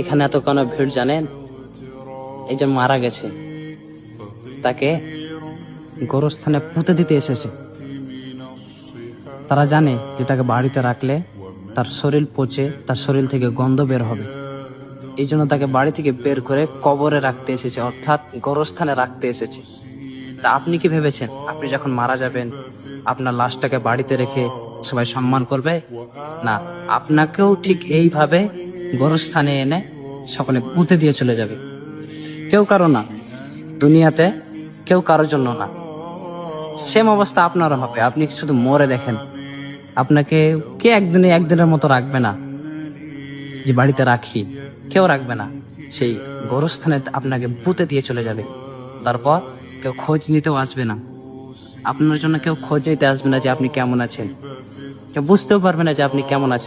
এখানে এত কেন ভিড় জানেন? এই যে মারা গেছে, তাকে গোরস্থানে পুঁতে দিতে এসেছে। তারা জানে যে তাকে বাড়িতে রাখলে তার শরীর পচে তার শরীর থেকে গন্ধ বের হবে। এই জন্য তাকে বাড়ি থেকে বের করে কবরে রাখতে এসেছে, অর্থাৎ গোরস্থানে রাখতে এসেছে। তা আপনি কি ভেবেছেন আপনি যখন মারা যাবেন আপনার লাশটাকে বাড়িতে রেখে সবাই সম্মান করবে? না, আপনাকেও ঠিক এইভাবে গোরস্থানে এনে সকলে পুঁতে দিয়ে চলে যাবে। কেউ কারো না, দুনিয়াতে কেউ কারোর জন্য না। সেম অবস্থা আপনারও হবে। আপনি শুধু মরে দেখেন, আপনাকে কে একদিনের মতো রাখবে না। যে বাড়িতে রাখি কেউ রাখবে না, সেই গোরস্থানে আপনাকে পুঁতে দিয়ে চলে যাবে। তারপর কেউ খোঁজ নিতেও আসবে না, আপনার জন্য কেউ খোঁজ নিতে আসবে না যে আপনি কেমন আছেন। কেউ বুঝতেও পারবে না যে আপনি কেমন আছেন।